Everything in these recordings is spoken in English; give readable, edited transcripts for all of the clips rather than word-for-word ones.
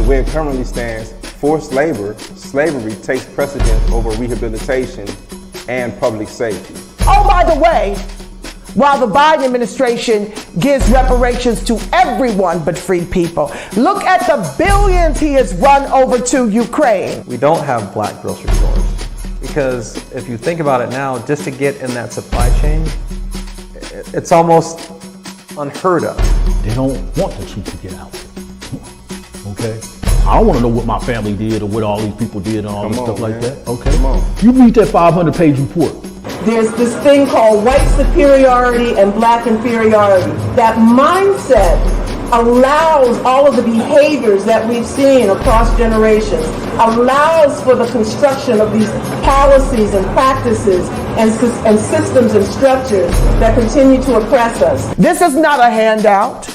way it currently stands, forced labor, slavery takes precedence over rehabilitation and public safety. Oh, by the way, while the Biden administration gives reparations to everyone but free people, look at the billions he has run over to Ukraine. We don't have black grocery stores because if you think about it now, just to get in that supply chain, it's almost unheard of. They don't want the truth to get out. Okay? I don't want to know what my family did or what all these people did and all this stuff like that. Okay? You read that 500-page report. There's this thing called white superiority and black inferiority. That mindset allows all of the behaviors that we've seen across generations, allows for the construction of these policies and practices and systems and structures that continue to oppress us. This is not a handout.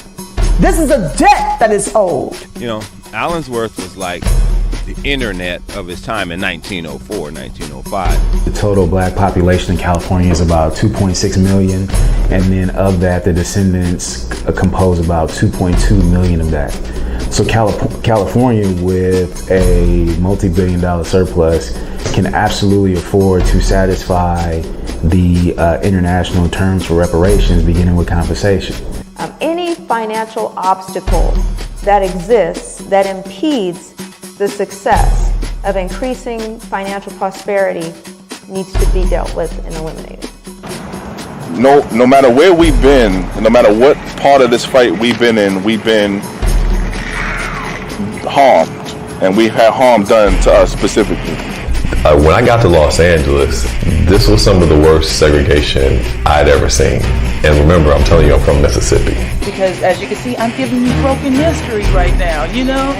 This is a debt that is owed. You know, Allensworth was like the internet of his time in 1904, 1905. The total black population in California is about 2.6 million, and then of that, the descendants compose about 2.2 million of that. So California, with a multi-billion-dollar surplus, can absolutely afford to satisfy the international terms for reparations, beginning with compensation. Any financial obstacle that exists that impedes the success of increasing financial prosperity needs to be dealt with and eliminated. No matter where we've been, no matter what part of this fight we've been in, we've been harmed, and we've had harm done to us specifically. When I got to Los Angeles, this was some of the worst segregation I'd ever seen. And remember, I'm telling you, I'm from Mississippi. Because as you can see, I'm giving you broken history right now, you know?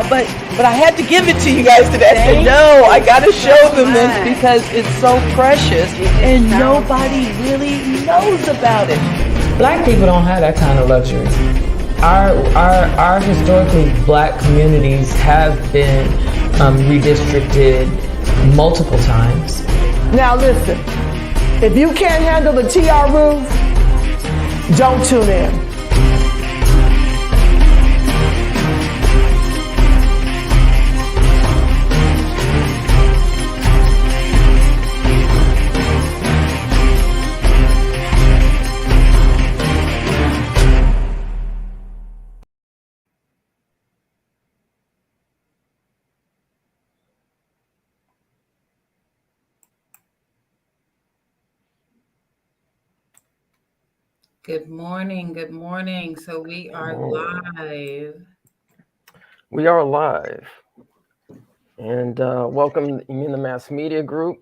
But I had to give it to you guys today. I said, no, I got to show them this because it's so precious and nobody really knows about it. Black people don't have that kind of luxury. Our historically black communities have been redistricted multiple times. Now listen, if you can't handle the TR roof, don't tune in. Good morning. Good morning. So we are live. We are live. And welcome in the Mass Media Group.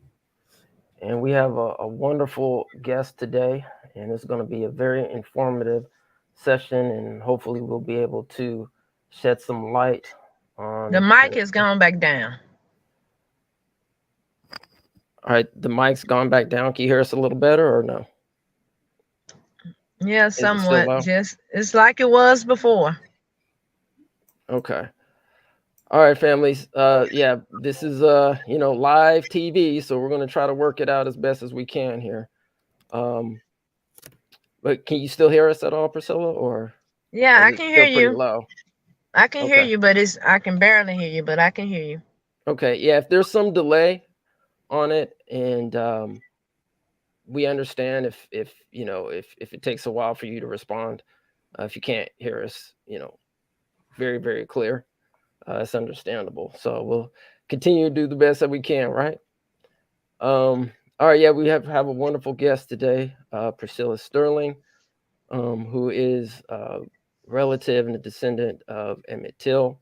And we have a wonderful guest today. And it's going to be a very informative session. And hopefully we'll be able to shed some light on... The mic is going back down. All right. The mic's gone back down. Can you hear us a little better or no? Yeah, somewhat. Just it's like it was before. Okay. All right, families. Yeah, this is live TV, so we're gonna try to work it out as best as we can here. But can you still hear us at all, Priscilla? Or yeah, I can hear you. Low? I can hear you, but I can barely hear you, but I can hear you. Okay, yeah, if there's some delay on it, and we understand if it takes a while for you to respond, if you can't hear us, very, very clear, it's understandable. So we'll continue to do the best that we can, right? All right, yeah, we have a wonderful guest today, Priscilla Sterling, who is a relative and a descendant of Emmett Till,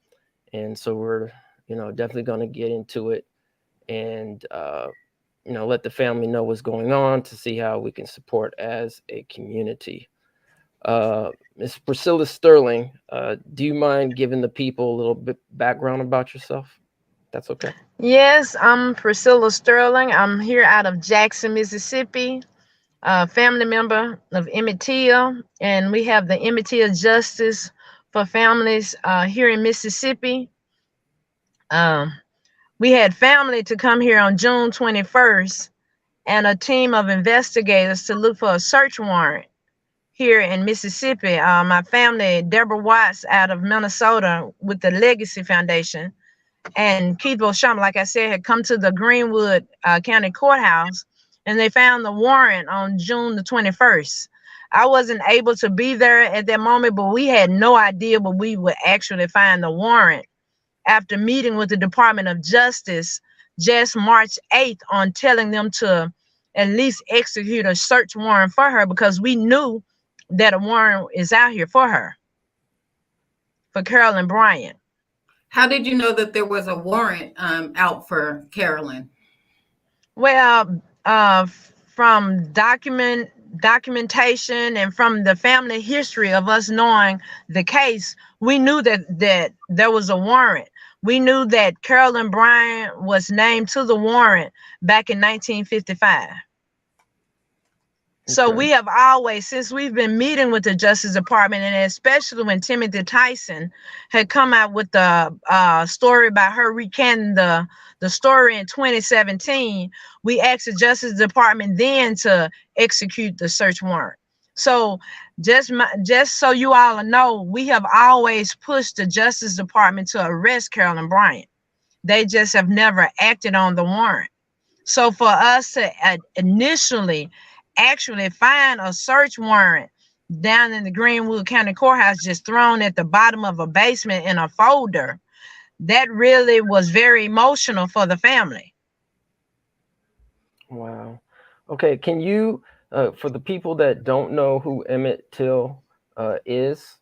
and so we're definitely going to get into it and let the family know what's going on to see how we can support as a community. Ms. Priscilla Sterling, do you mind giving the people a little bit background about yourself? That's okay. Yes, I'm Priscilla Sterling. I'm here out of Jackson, Mississippi, family member of Emmett Till, and we have the Emmett Till Justice for Families here in Mississippi. We had family to come here on June 21st and a team of investigators to look for a search warrant here in Mississippi. My family, Deborah Watts out of Minnesota with the Legacy Foundation, and Keith Beauchamp, like I said, had come to the Greenwood County Courthouse, and they found the warrant on June the 21st. I wasn't able to be there at that moment, but we had no idea but we would actually find the warrant after meeting with the Department of Justice just March 8th on telling them to at least execute a search warrant for her, because we knew that a warrant is out here for her, for Carolyn Bryant. How did you know that there was a warrant out for Carolyn? Well, from documentation and from the family history of us knowing the case, we knew that there was a warrant. We knew that Carolyn Bryant was named to the warrant back in 1955. So we have always, since we've been meeting with the Justice Department, and especially when Timothy Tyson had come out with the story about her recanting the story in 2017, we asked the Justice Department then to execute the search warrant. So just so you all know, we have always pushed the Justice Department to arrest Carolyn Bryant. They just have never acted on the warrant. So for us to initially actually find a search warrant down in the Greenwood County Courthouse, just thrown at the bottom of a basement in a folder, that really was very emotional for the family. Wow. Okay, can you, for the people that don't know who Emmett Till is?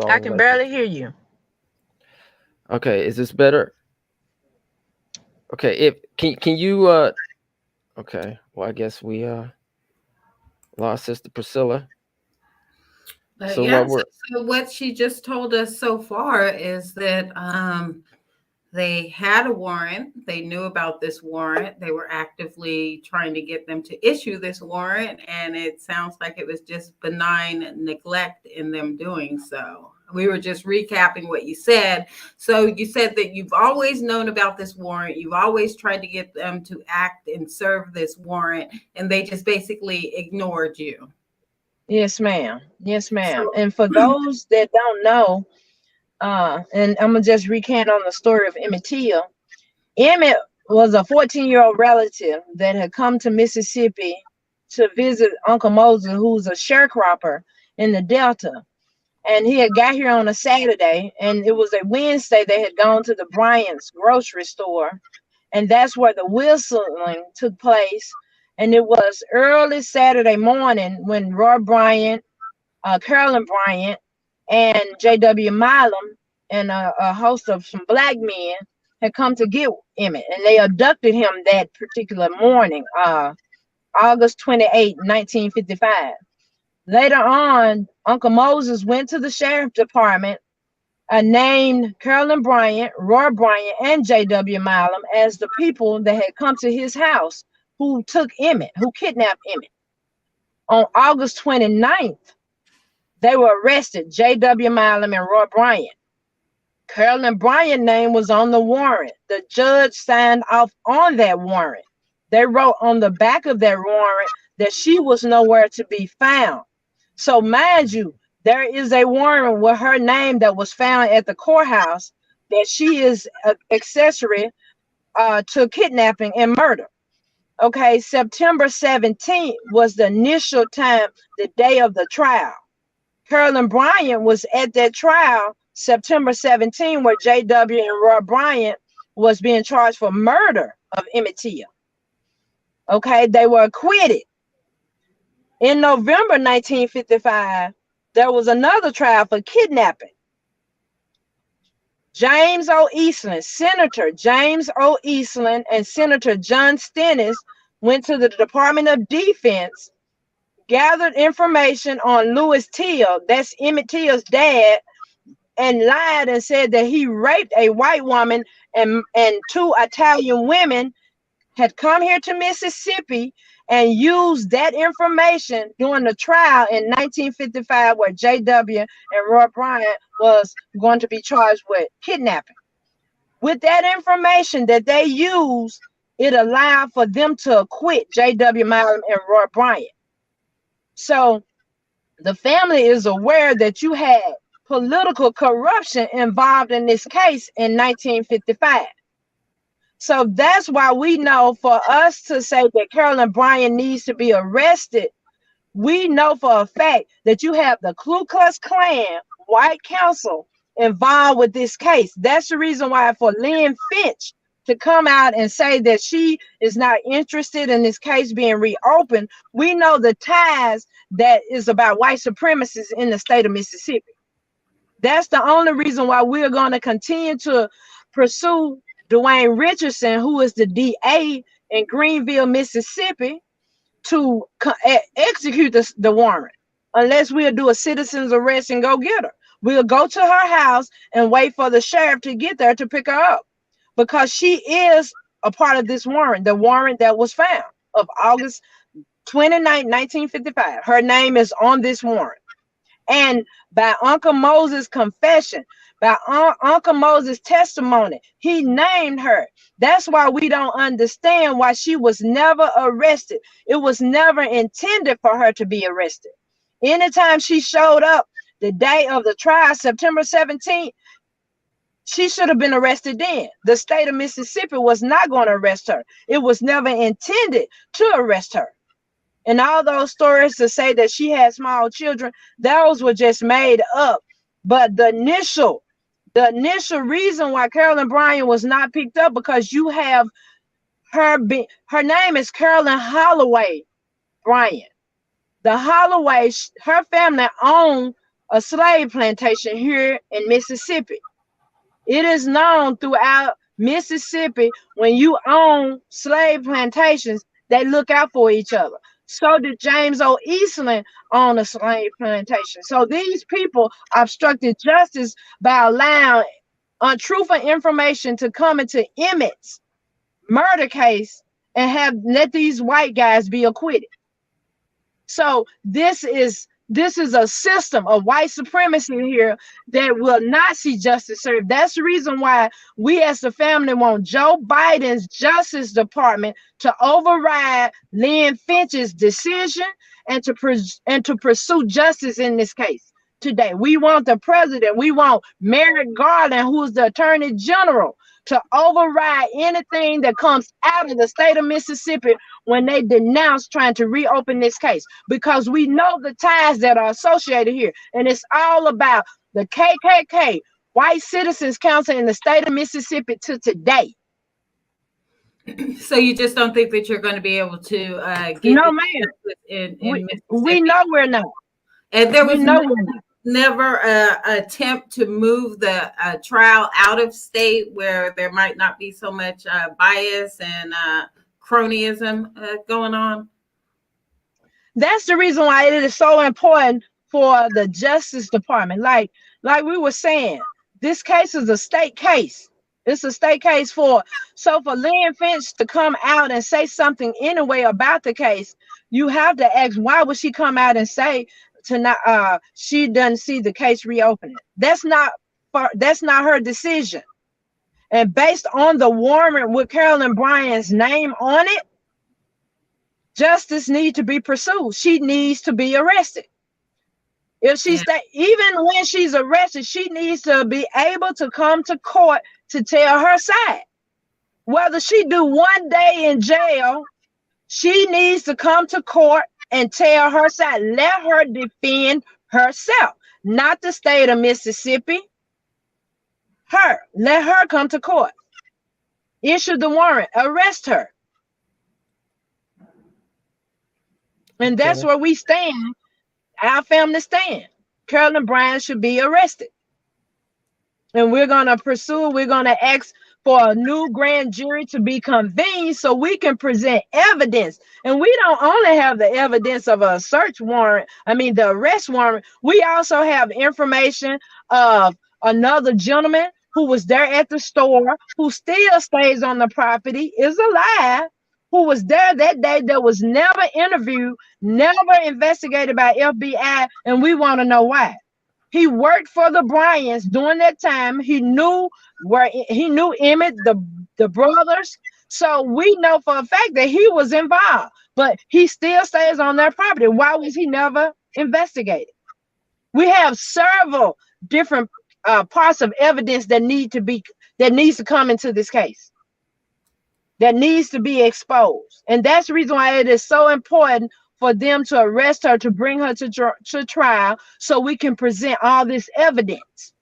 I can barely hear you. Okay, is this better? Okay, can you okay, well, I guess we lost Sister Priscilla. So, so what she just told us so far is that they had a warrant. They knew about this warrant. They were actively trying to get them to issue this warrant, and it sounds like it was just benign neglect in them doing so. We were just recapping what you said. So you said that you've always known about this warrant. You've always tried to get them to act and serve this warrant, and they just basically ignored you. Yes, ma'am. Yes, ma'am. So, and for those that don't know, and I'm going to just recant on the story of Emmett Till. Emmett was a 14-year-old relative that had come to Mississippi to visit Uncle Moses, who's a sharecropper in the Delta. And he had got here on a Saturday, and it was a Wednesday. They had gone to the Bryant's grocery store, and that's where the whistling took place. And it was early Saturday morning when Roy Bryant, Carolyn Bryant, and J.W. Milam and a host of some black men had come to get Emmett, and they abducted him that particular morning, August 28, 1955. Later on, Uncle Moses went to the sheriff department, named Carolyn Bryant, Roy Bryant, and J.W. Milam as the people that had come to his house who took Emmett, who kidnapped Emmett. On August 29th, they were arrested, J.W. Milam and Roy Bryant. Carolyn Bryant's name was on the warrant. The judge signed off on that warrant. They wrote on the back of that warrant that she was nowhere to be found. So mind you, there is a warrant with her name that was found at the courthouse that she is accessory to kidnapping and murder. Okay, September 17th was the initial time, the day of the trial. Carolyn Bryant was at that trial September 17, where J.W. and Roy Bryant was being charged for murder of Emmett Till. Okay, they were acquitted. In November 1955, there was another trial for kidnapping. James O. Eastland, Senator James O. Eastland and Senator John Stennis went to the Department of Defense, gathered information on Louis Till, that's Emmett Till's dad, and lied and said that he raped a white woman and two Italian women, had come here to Mississippi and used that information during the trial in 1955, where J.W. and Roy Bryant was going to be charged with kidnapping. With that information that they used, it allowed for them to acquit J.W. Milam and Roy Bryant. So The family is aware that you had political corruption involved in this case in 1955. So that's why we know, for us to say that Carolyn Bryant needs to be arrested, we know for a fact that you have the Ku Klux Klan white council involved with this case. That's the reason why for Lynn Finch to come out and say that she is not interested in this case being reopened, we know the ties that is about white supremacists in the state of Mississippi. That's the only reason why we're going to continue to pursue Dwayne Richardson, who is the DA in Greenville, Mississippi, to execute the warrant, unless we'll do a citizen's arrest and go get her. We'll go to her house and wait for the sheriff to get there to pick her up, because she is a part of this warrant, the warrant that was found of August 29, 1955. Her name is on this warrant. And by Uncle Moses' confession, by Uncle Moses' testimony, he named her. That's why we don't understand why she was never arrested. It was never intended for her to be arrested. Anytime she showed up the day of the trial, September 17th, she should have been arrested then. The state of Mississippi was not going to arrest her. It was never intended to arrest her. And all those stories to say that she had small children, those were just made up. But the initial reason why Carolyn Bryant was not picked up, because you have her name is Carolyn Holloway Bryant. The Holloway, her family owned a slave plantation here in Mississippi. It is known throughout Mississippi, when you own slave plantations, they look out for each other. So did James O. Eastland on a slave plantation. So these people obstructed justice by allowing untruthful information to come into Emmett's murder case and have let these white guys be acquitted. So this is a system of white supremacy here that will not see justice served. That's the reason why we as the family want Joe Biden's Justice Department to override Lynn Finch's decision and to pursue justice in this case today. We want the president, we want Merrick Garland, who's the Attorney General, to override anything that comes out of the state of Mississippi when they denounce trying to reopen this case, because we know the ties that are associated here. And it's all about the KKK, White Citizens Council in the state of Mississippi to today. So you just don't think that you're going to be able to get no, ma'am. We know we're not. And there was never an attempt to move the trial out of state where there might not be so much bias and cronyism going on? That's the reason why it is so important for the Justice Department. Like we were saying, this case is a state case. It's a state case so for Lynn Finch to come out and say something anyway about the case, you have to ask, why would she come out and say she doesn't see the case reopening? That's not her decision. And based on the warrant with Carolyn Bryant's name on it, justice needs to be pursued. She needs to be arrested. If she even when she's arrested, she needs to be able to come to court to tell her side. Whether she do 1 day in jail, she needs to come to court and tell her side. Let her defend herself, not the state of Mississippi. Let her come to court. Issue the warrant. Arrest her. And that's where we stand. Our family stand. Carolyn Bryant should be arrested. And we're going to pursue, we're going to ask for a new grand jury to be convened so we can present evidence. And we don't only have the evidence of a search warrant, the arrest warrant. We also have information of another gentleman who was there at the store, who still stays on the property, is alive, who was there that day, that was never interviewed, never investigated by FBI, and we want to know why. He worked for the Bryants during that time. He knew Emmett, the brothers. So we know for a fact that he was involved, but he still stays on their property. Why was he never investigated. We have several different parts of evidence that needs to come into this case, that needs to be exposed. And that's the reason why it is so important for them to arrest her, to bring her to trial, so we can present all this evidence.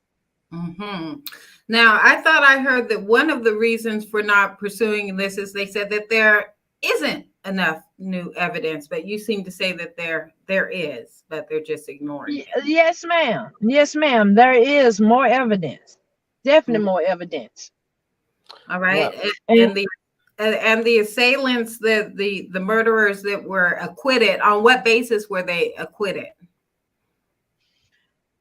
Now, I thought I heard that one of the reasons for not pursuing this is they said that there isn't enough new evidence, but you seem to say that there is, but they're just ignoring it. Yes, ma'am. Yes, ma'am. There is more evidence. Definitely more evidence. All right. And the assailants, the murderers that were acquitted, on what basis were they acquitted?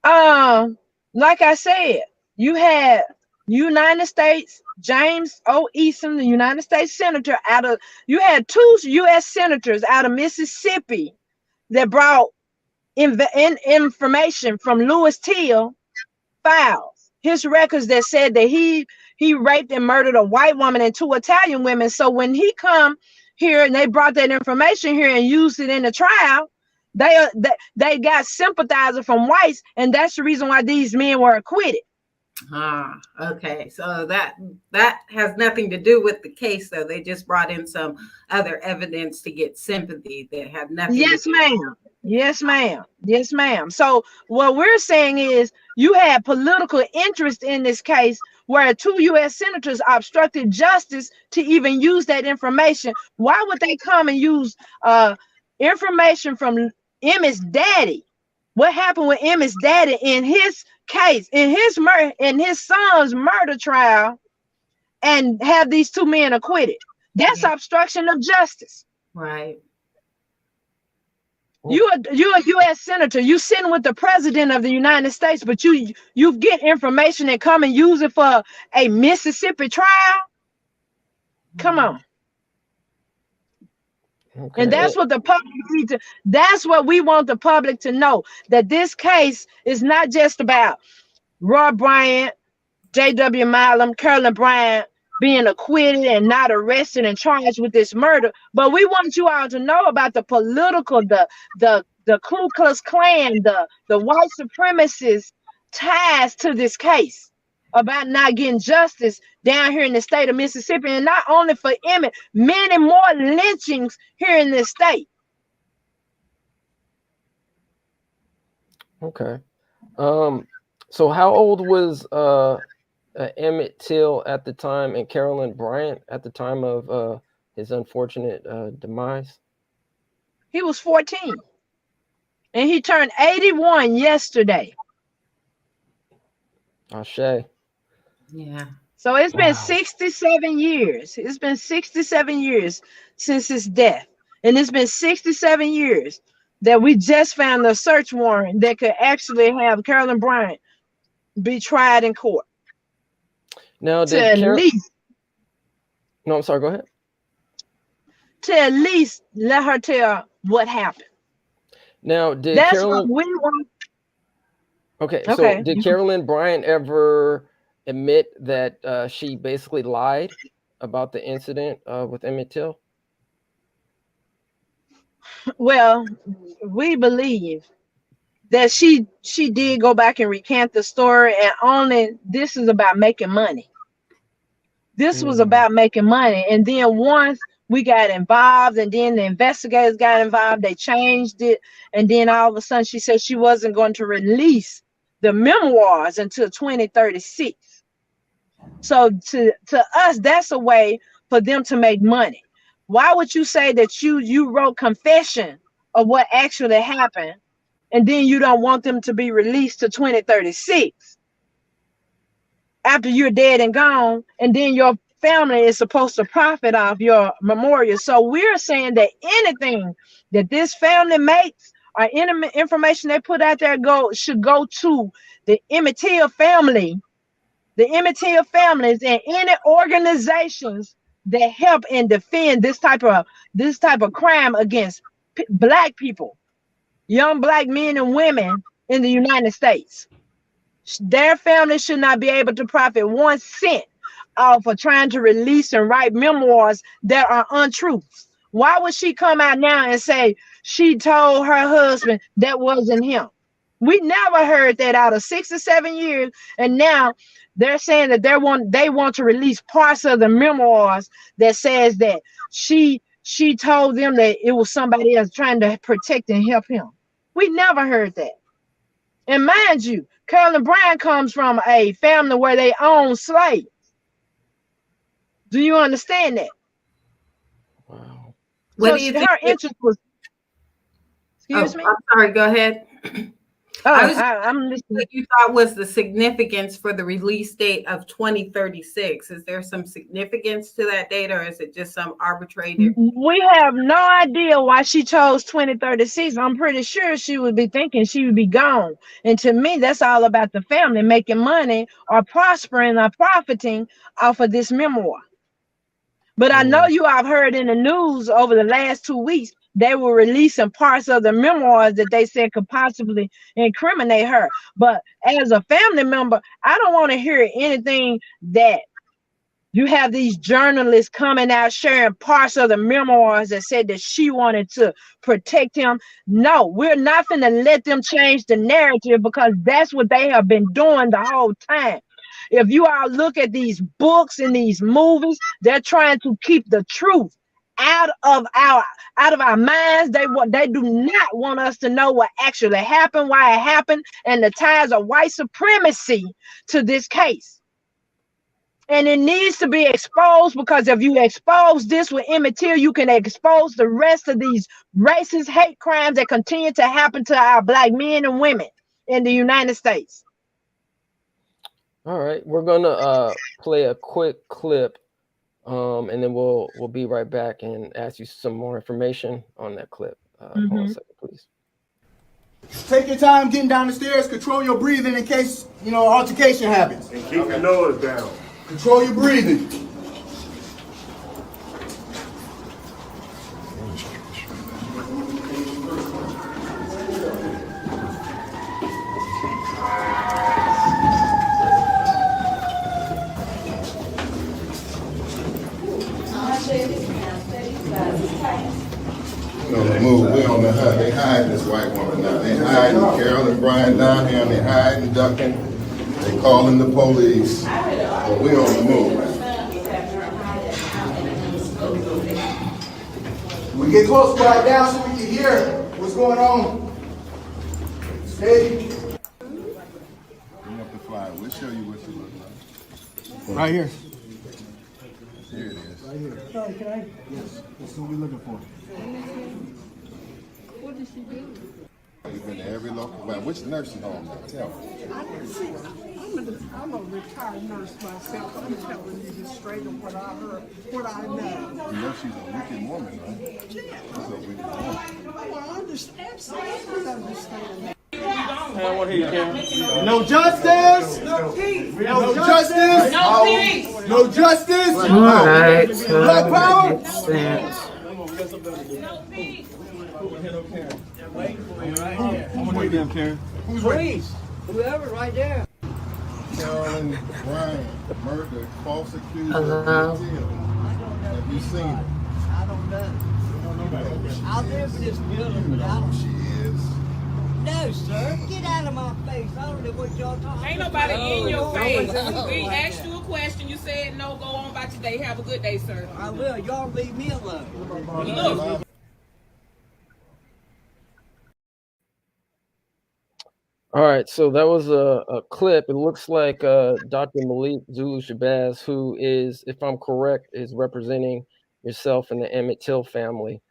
Like I said, you had United States, James O. Eason, the United States Senator you had 2 U.S. senators out of Mississippi that brought information from Lewis Till files, his records that said that he raped and murdered a white woman and 2 Italian women. So when he come here and they brought that information here and used it in the trial, they got sympathizer from whites, and that's the reason why these men were acquitted. Okay. So that has nothing to do with the case, though. They just brought in some other evidence to get sympathy that had nothing. Yes, ma'am. Yes, ma'am. Yes, ma'am. So what we're saying is you had political interest in this case where 2 U.S. senators obstructed justice to even use that information. Why would they come and use information from Emmett's daddy? What happened with Emmett's daddy in his case, in his son's murder trial, and have these 2 men acquitted? That's obstruction of justice. Right. You're a U.S. senator. You sitting with the president of the United States, but you get information and come and use it for a Mississippi trial. Come on. Okay. And that's what the public needs to. That's what we want the public to know, that this case is not just about Roy Bryant, J.W. Milam, Carolyn Bryant being acquitted and not arrested and charged with this murder, but we want you all to know about the political, the Ku Klux Klan, the white supremacist ties to this case, about not getting justice down here in the state of Mississippi, and not only for Emmett, many more lynchings here in this state. Okay. So how old was Emmett Till at the time, and Carolyn Bryant at the time of his unfortunate demise? He was 14, and he turned 81 yesterday. Ashe. Yeah. So it's been 67 years. It's been 67 years since his death, and it's been 67 years that we just found a search warrant that could actually have Carolyn Bryant be tried in court. Now, No, I'm sorry, go ahead. To at least let her tell what happened. Now, did That's Carolyn... what we want. Okay, so did Carolyn Bryant ever admit that she basically lied about the incident with Emmett Till? Well, we believe that she did go back and recant the story, and only this is about making money. This was about making money, and then once we got involved, and then the investigators got involved, they changed it, and then all of a sudden she said she wasn't going to release the memoirs until 2036. So to us, that's a way for them to make money. Why would you say that you wrote confession of what actually happened, and then you don't want them to be released to 2036 after you're dead and gone, and then your family is supposed to profit off your memorial? So we're saying that anything that this family makes or any information they put out there should go to the Emmett Till family, the Emmett Till families, and any organizations that help and defend this type of crime against Black people, young Black men and women in the United States. Their families should not be able to profit 1 cent off of trying to release and write memoirs that are untruths. Why would she come out now and say she told her husband that wasn't him? We never heard that out of 6 or 7 years, and now they're saying that they want to release parts of the memoirs that says that she told them that it was somebody else trying to protect and help him. We never heard that. And mind you, Carolyn Bryant comes from a family where they own slaves. Do you understand that? Wow. What So do you her interest was. Excuse me? I'm sorry, go ahead. I'm listening. What you thought was the significance for the release date of 2036? Is there some significance to that date, or is it just some arbitrary? We have no idea why she chose 2036. I'm pretty sure she would be thinking she would be gone. And to me, that's all about the family making money or prospering or profiting off of this memoir. But I know you have heard in the news over the last 2 weeks, they were releasing parts of the memoirs that they said could possibly incriminate her. But as a family member, I don't want to hear anything that you have these journalists coming out sharing parts of the memoirs that said that she wanted to protect him. No, we're not going to let them change the narrative, because that's what they have been doing the whole time. If you all look at these books and these movies, they're trying to keep the truth out of our minds. They do not want us to know what actually happened, why it happened, and the ties of white supremacy to this case. And it needs to be exposed, because if you expose this with Emmett Till, you can expose the rest of these racist hate crimes that continue to happen to our Black men and women in the United States. All right, we're gonna play a quick clip, and then we'll be right back and ask you some more information on that clip. Hold on a second, please. Take your time getting down the stairs. Control your breathing in case, altercation happens. And keep your nose down. Control your breathing. We're on the hunt. They hiding this white woman now. They hiding Carolyn Bryant down here, and they hiding, ducking. They calling the police. But we're on the move. We get close, quiet down so we can hear what's going on. Steady. Bring up the flyer. We'll show you what you look like. Right here. Here it is. Right here. Sorry, can I? Yes. That's what we're looking for. What did she do? You've been to every local. Well, which nursing home? Tell me. I'm a retired nurse myself. I'm telling you the straight of what I heard, what I know. You know she's a wicked woman, right? Yeah. She's a wicked woman. Well, I understand. Absolutely understand that. I want to hear you, Karen. No justice. No peace. No justice. No peace. No justice. All right. No power. Makes sense. No peace. I'm gonna them, Karen. Who's Please. Whoever right there. Carolyn Bryant, murdered, false accused. Hello. Have you seen her? I don't know. I live in this building, but I don't. She is. No, sir. Get out of my face. I don't know what y'all talking about. Ain't nobody in your face. We asked you a question. You said no. Go on about your day. Have a good day, sir. I will. Y'all leave me alone. Look. All right, so that was a clip. It looks like Dr. Malik Zulu Shabazz, who is, if I'm correct, is representing yourself and the Emmett Till family.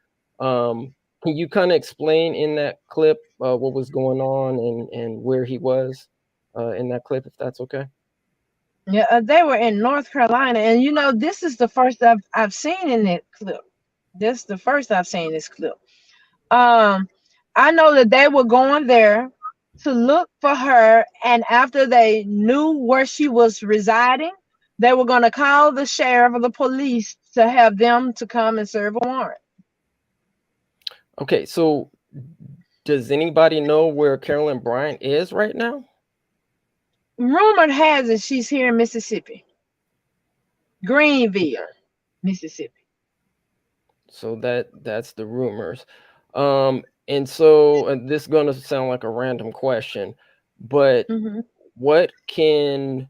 Can you kind of explain in that clip what was going on and where he was in that clip, if that's okay? Yeah, they were in North Carolina, and this is the first I've seen in that clip. This is the first I've seen this clip. I know that they were going there to look for her, and after they knew where she was residing, they were going to call the sheriff or the police to have them to come and serve a warrant. Okay, so does anybody know where Carolyn Bryant is right now? Rumored has it she's here in Mississippi, Greenville, Mississippi. So that's the rumors. And so this is going to sound like a random question, but what can,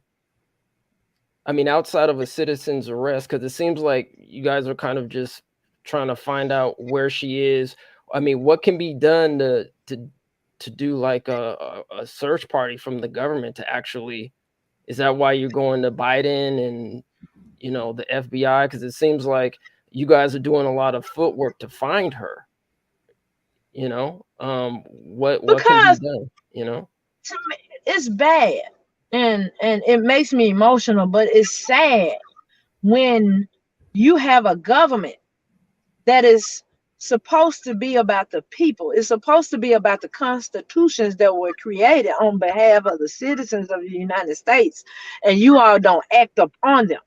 I mean, outside of a citizen's arrest, because it seems like you guys are kind of just trying to find out where she is. I mean, what can be done to do like a search party from the government to actually, is that why you're going to Biden and, you know, the FBI? Because it seems like you guys are doing a lot of footwork to find her. You know, what can be done, you know? To me, it's bad and it makes me emotional, but it's sad when you have a government that is supposed to be about the people. It's supposed to be about the constitutions that were created on behalf of the citizens of the United States, and you all don't act upon them.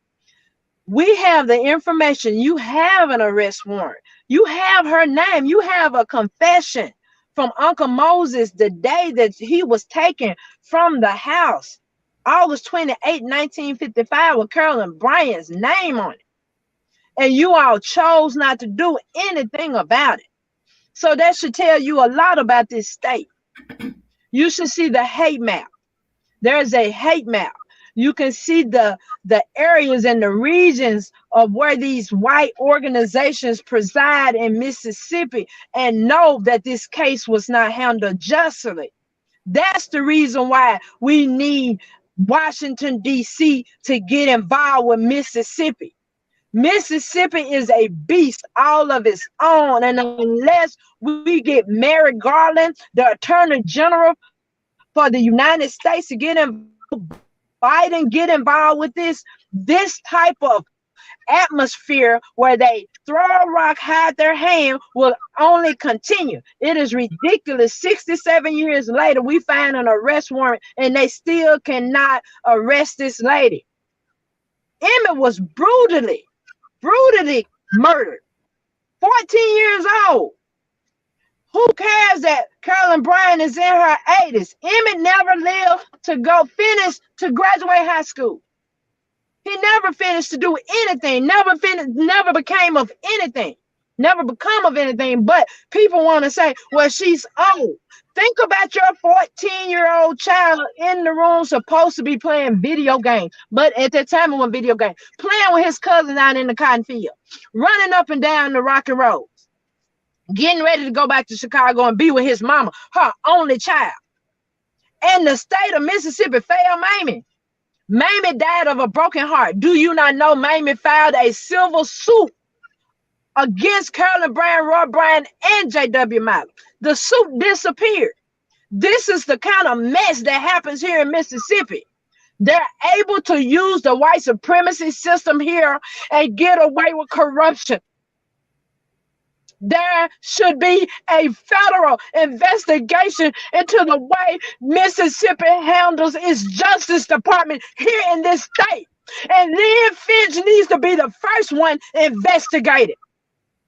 We have the information. You have an arrest warrant. You have her name. You have a confession from Uncle Moses the day that he was taken from the house, August 28, 1955, with Carolyn Bryant's name on it. And you all chose not to do anything about it. So that should tell you a lot about this state. You should see the hate map. There's a hate map. You can see the areas and the regions of where these white organizations preside in Mississippi, and know that this case was not handled justly. That's the reason why we need Washington, D.C. to get involved with Mississippi. Mississippi is a beast all of its own, and unless we get Merrick Garland, the Attorney General for the United States, to get involved, Biden get involved with this type of atmosphere where they throw a rock, hide their hand, will only continue. It is ridiculous. 67 years later, we find an arrest warrant and they still cannot arrest this lady. Emmett was brutally murdered. 14 years old. Who cares that Carolyn Bryant is in her 80s? Emmett never lived to graduate high school. He never finished to do anything, never became of anything, never become of anything. But people want to say, well, she's old. Think about your 14-year-old child in the room supposed to be playing video games. But at that time, it wasn't video games. Playing with his cousin out in the cotton field, running up and down the rocky roads, getting ready to go back to Chicago and be with his mama, her only child. And the state of Mississippi failed Mamie. Mamie died of a broken heart. Do you not know Mamie filed a civil suit against Carolyn Bryant, Roy Bryant, and J.W. Miley? The suit disappeared. This is the kind of mess that happens here in Mississippi. They're able to use the white supremacy system here and get away with corruption. There should be a federal investigation into the way Mississippi handles its justice department here in this state. And Lynn Finch needs to be the first one investigated.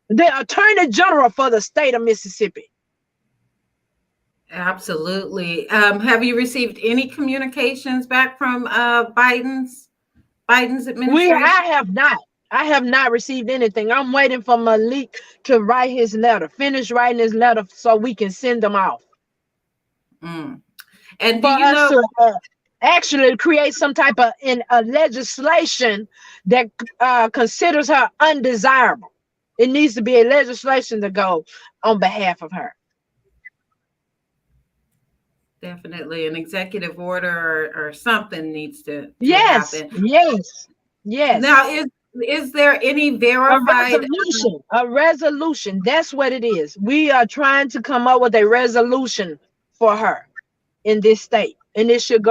The Attorney General for the state of Mississippi. Absolutely. Have you received any communications back from Biden's administration? I have not received anything. I'm waiting for Malik to write his letter, finish writing his letter so we can send them off. And do for you us know to actually create some type of legislation that considers her undesirable. It needs to be a legislation to go on behalf of her. Definitely an executive order or something needs to happen. Yes. Now, is there any verified a resolution? That's what it is. We are trying to come up with a resolution for her in this state, and it should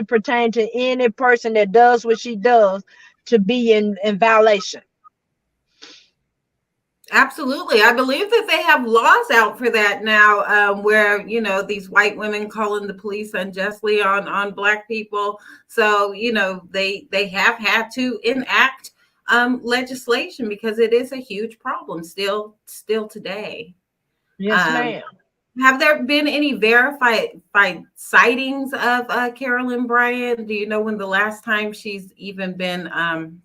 pertain to any person that does what she does to be in violation. Absolutely. I believe that they have laws out for that now, where, these white women calling the police unjustly on Black people. So, they have had to enact legislation because it is a huge problem still today. Yes, ma'am. Have there been any verified sightings of Carolyn Bryant? Do you know when the last time she's even been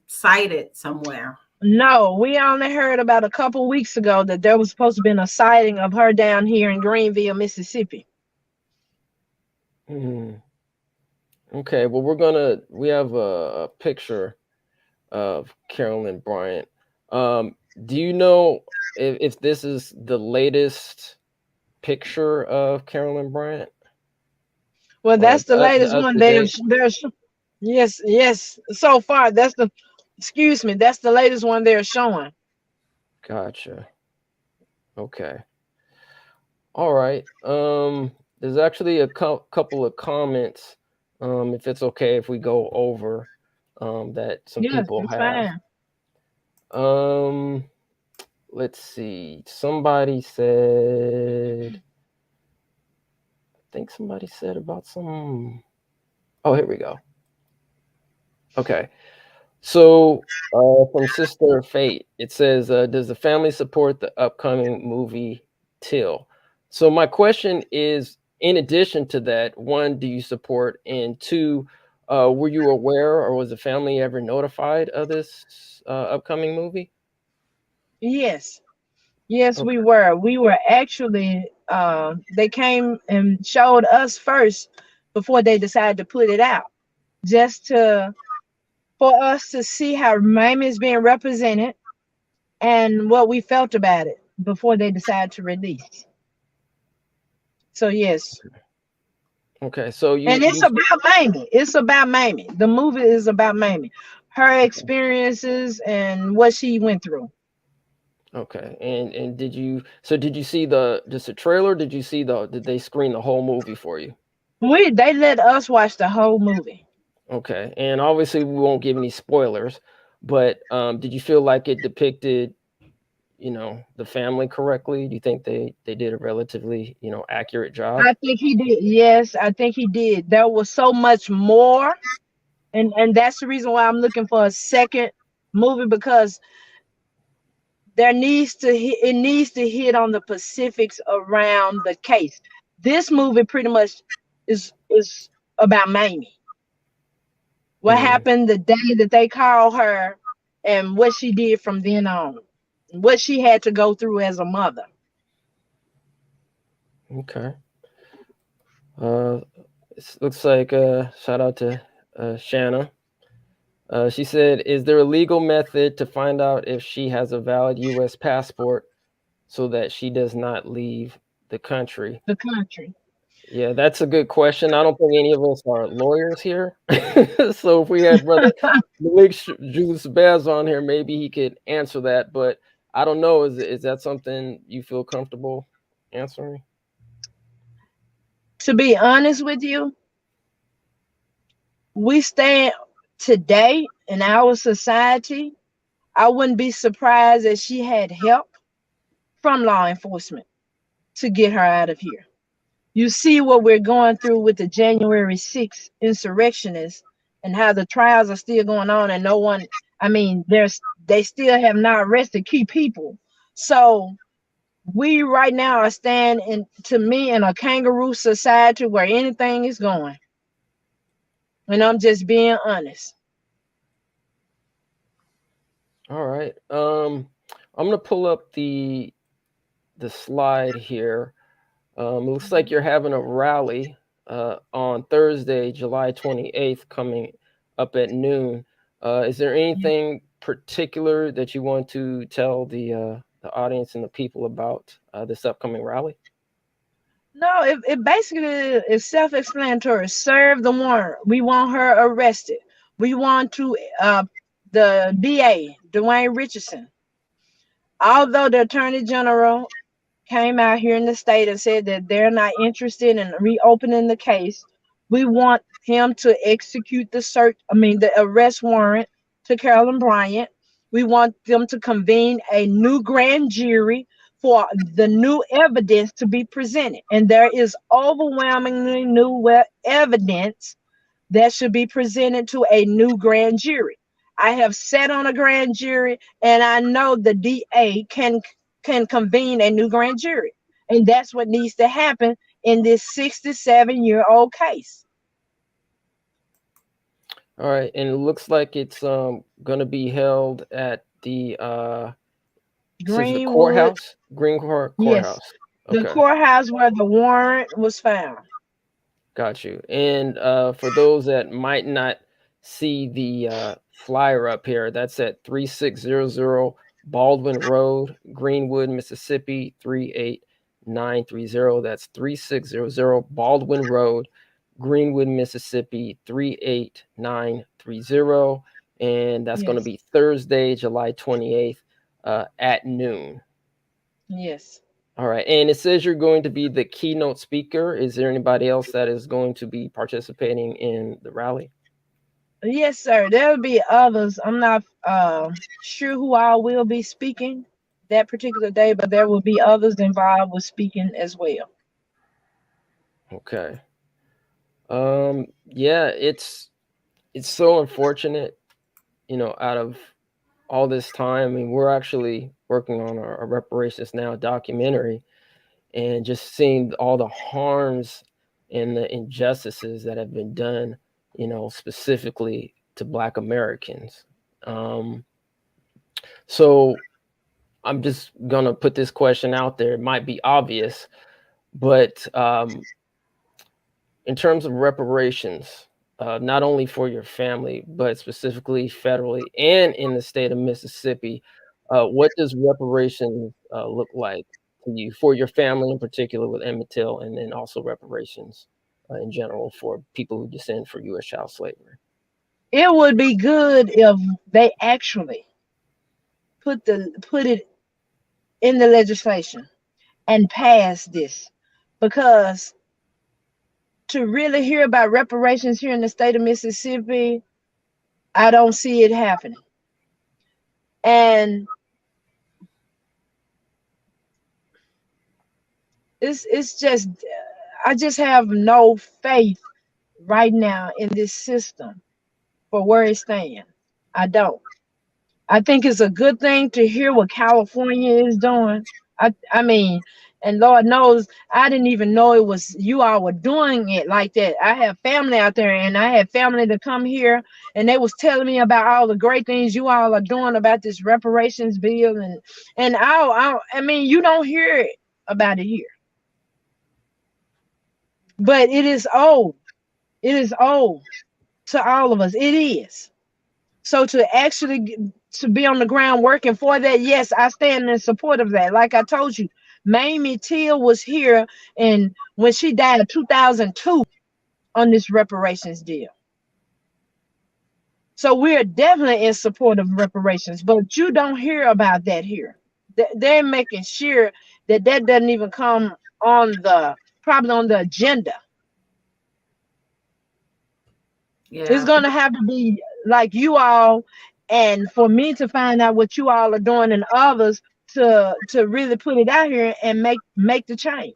cited somewhere? No, we only heard about a couple weeks ago that there was supposed to be a sighting of her down here in Greenville, Mississippi. Okay, well, we have a picture of Carolyn Bryant. Do you know if this is the latest picture of Carolyn Bryant? Well, that's the latest one. There's yes. So far, that's the latest one they're showing. Gotcha. Okay. All right. There's actually a couple of comments. If it's okay if we go over that some people have. Fine. Let's see. Somebody said. I think somebody said about some. Oh, here we go. Okay. So from Sister Fate, it says, does the family support the upcoming movie Till? So my question is, in addition to that, one, do you support? And two, were you aware or was the family ever notified of this upcoming movie? Yes. Yes, okay. We were. We were actually, they came and showed us first before they decided to put it out, just for us to see how Mamie is being represented and what we felt about it before they decided to release. So yes. Okay, so it's about Mamie. It's about Mamie. The movie is about Mamie, her experiences and what she went through. Okay, and did you see just a trailer? Did they screen the whole movie for you? They let us watch the whole movie. Okay, and obviously we won't give any spoilers, but did you feel like it depicted, the family correctly? Do you think they did a relatively, accurate job? I think he did. Yes, I think he did. There was so much more, and that's the reason why I'm looking for a second movie, because it needs to hit on the specifics around the case. This movie pretty much is about Mamie. What happened the day that they called her and what she did from then on, what she had to go through as a mother. Okay. It looks like shout out to Shanna. She said, is there a legal method to find out if she has a valid U.S. passport so that she does not leave the country? Yeah, that's a good question. I don't think any of us are lawyers here. So if we had Brother Malik Juice Baz on here, maybe he could answer that. But I don't know. Is that something you feel comfortable answering? To be honest with you, we stand today in our society. I wouldn't be surprised if she had help from law enforcement to get her out of here. You see what we're going through with the January 6th insurrectionists and how the trials are still going on and no one, they still have not arrested key people. So we right now are standing, to me, in a kangaroo society where anything is going. And I'm just being honest. All right. I'm gonna pull up the slide here. It looks like you're having a rally on Thursday, July 28th, coming up at noon. Is there anything particular that you want to tell the audience and the people about this upcoming rally? No, it basically is self-explanatory. Serve the warrant. We want her arrested. We want to the DA, Dwayne Richardson. Although the Attorney General came out here in the state and said that they're not interested in reopening the case, we want him to execute the arrest warrant to Carolyn Bryant. We want them to convene a new grand jury for the new evidence to be presented. And there is overwhelmingly new evidence that should be presented to a new grand jury. I have sat on a grand jury, and I know the DA can convene a new grand jury. And that's what needs to happen in this 67-year-old case. All right. And it looks like it's going to be held at the says the Greenwood. courthouse, courthouse. Yes. Okay. The courthouse where the warrant was found. Got you. And for those that might not see the flyer up here, that's at 3600 Baldwin Road, Greenwood, Mississippi 38930. That's 3600 Baldwin Road, Greenwood, Mississippi 38930. And that's going to be Thursday, July 28th at noon. Yes. All right. And it says you're going to be the keynote speaker. Is there anybody else that is going to be participating in the rally? Yes, sir. There'll be others. I'm not sure who all will be speaking that particular day, but there will be others involved with speaking as well. Okay. Yeah, it's so unfortunate, you know, out of all this time. I mean, we're actually working on our Reparations Now documentary, and just seeing all the harms and the injustices that have been done, you know, specifically to Black Americans. So I'm just gonna put this question out there. It might be obvious, but in terms of reparations, not only for your family, but specifically federally and in the state of Mississippi, what does reparations look like to you, for your family in particular with Emmett Till, and then also reparations in general for people who descend from U.S. child slavery? It would be good if they actually put it in the legislation and pass this, because to really hear about reparations here in the state of Mississippi, I don't see it happening. And it's just, I just have no faith right now in this system for where it stands. I don't. I think it's a good thing to hear what California is doing. I mean, and Lord knows, I didn't even know it was you all were doing it like that. I have family out there, and I had family to come here, and they was telling me about all the great things you all are doing about this reparations bill, and I mean, you don't hear about it here, but it is old. It is old to all of us. It is. So to actually to be on the ground working for that, yes, I stand in support of that. Like I told you, Mamie Till was here, and when she died in 2002 on this reparations deal. So we're definitely in support of reparations, but you don't hear about that here. They're making sure that doesn't even come on probably on the agenda. Yeah. It's going to have to be like you all, and for me to find out what you all are doing and others to really put it out here and make the change.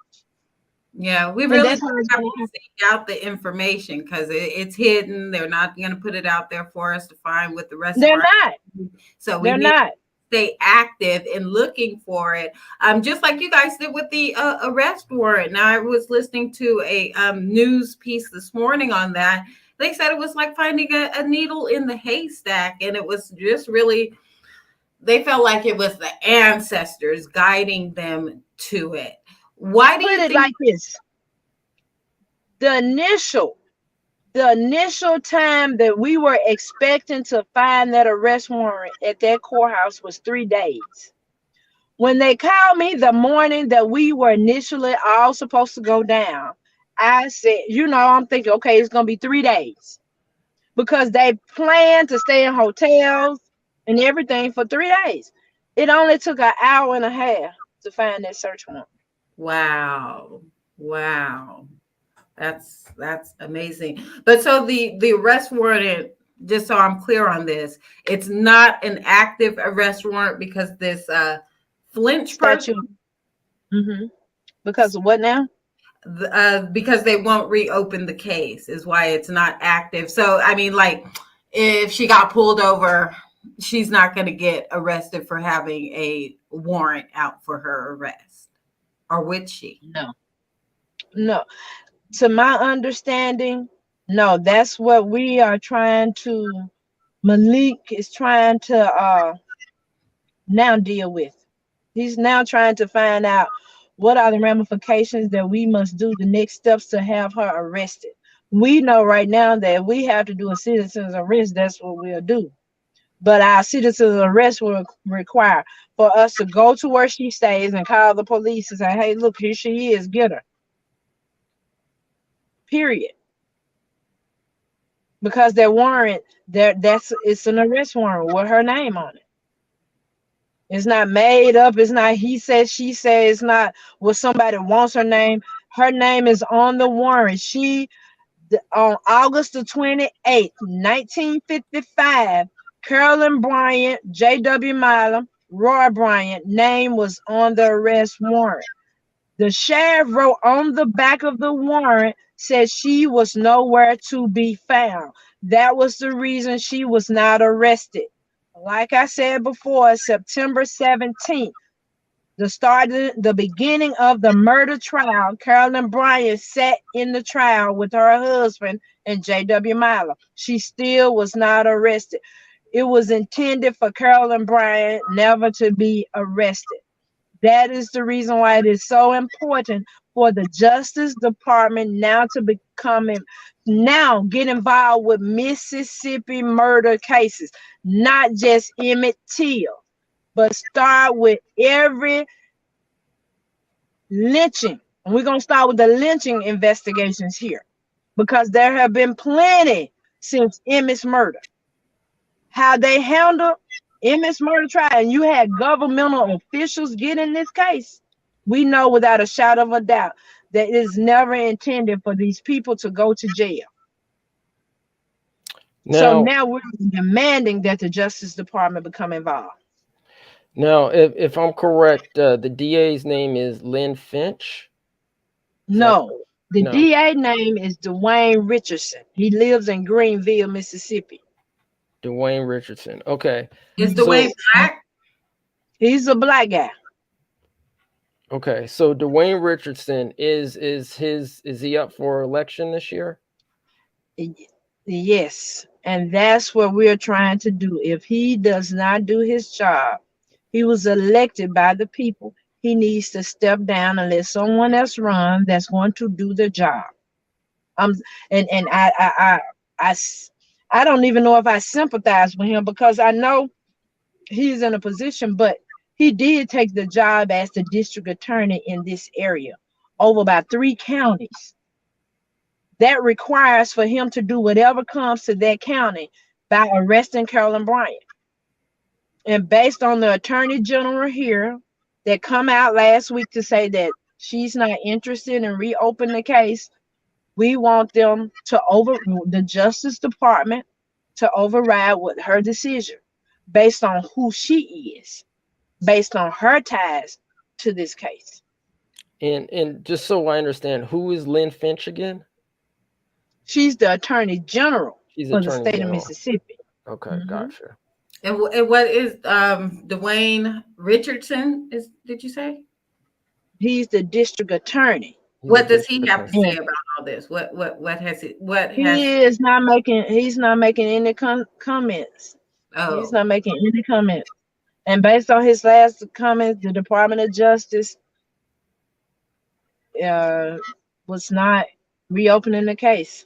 Yeah, we really have to seek out the information, because it's hidden. They're not going to put it out there for us to find with the rest. They're not. So we need to stay active in looking for it. Just like you guys did with the arrest warrant. Now, I was listening to a news piece this morning on that. They said it was like finding a needle in the haystack, and it was just really, they felt like it was the ancestors guiding them to it. Why do you think? Put it like this? The initial time that we were expecting to find that arrest warrant at that courthouse was 3 days. When they called me the morning that we were initially all supposed to go down, I said, I'm thinking, okay, it's going to be 3 days, because they planned to stay in hotels and everything for 3 days. It only took an hour and a half to find that search warrant. Wow. That's amazing. But so the arrest warrant, just so I'm clear on this, it's not an active arrest warrant because this Finch person. Because of what now? Because they won't reopen the case is why it's not active. So, I mean, like, if she got pulled over, she's not going to get arrested for having a warrant out for her arrest. Or would she? No. To my understanding, no. That's what we are trying to, Malik is trying to now deal with. He's now trying to find out what are the ramifications that we must do, the next steps to have her arrested. We know right now that if we have to do a citizen's arrest, that's what we'll do. But our citizen's arrest will require for us to go to where she stays and call the police and say, hey, look, here she is, get her. Period. Because that warrant, it's an arrest warrant with her name on it. It's not made up. It's not he said, she said. It's not what somebody wants her name. Her name is on the warrant. On August the 28th, 1955, Carolyn Bryant, J.W. Milam, Roy Bryant name was on the arrest warrant. The sheriff wrote on the back of the warrant, said she was nowhere to be found. That was the reason she was not arrested. Like I said before, September 17th, the beginning of the murder trial, Carolyn Bryant sat in the trial with her husband and J.W. Milam. She still was not arrested. It was intended for Carolyn Bryant never to be arrested. That is the reason why it is so important for the Justice Department now to get involved with Mississippi murder cases, not just Emmett Till, but start with every lynching. And we're going to start with the lynching investigations here because there have been plenty since Emmett's murder. How they handle Emmett's murder trial, and you had governmental officials get in this case, we know without a shadow of a doubt that it is never intended for these people to go to jail. So now we're demanding that the Justice Department become involved. Now, if I'm correct, the DA's name is Lynn Finch? No, the DA name is Dwayne Richardson. He lives in Greenville, Mississippi. Dwayne Richardson. Okay. Is Dwayne black? He's a black guy. Okay, so Dwayne Richardson is he up for election this year? Yes, and that's what we're trying to do. If he does not do his job, he was elected by the people. He needs to step down and let someone else run that's going to do the job. I don't even know if I sympathize with him because I know he's in a position, but he did take the job as the district attorney in this area over about 3 counties. That requires for him to do whatever comes to that county by arresting Carolyn Bryant. And based on the attorney general here that come out last week to say that she's not interested in reopening the case, we want them to the Justice Department to override with her decision based on who she is, based on her ties to this case. And just so I understand, who is Lynn Finch again? She's the Attorney General for the state of Mississippi. Okay, gotcha. And what is Dwayne Richardson? Did you say? He's the district attorney. What does he have to say about all this? He's not making any comments. Oh. He's not making any comments. And based on his last comments, the Department of Justice was not reopening the case.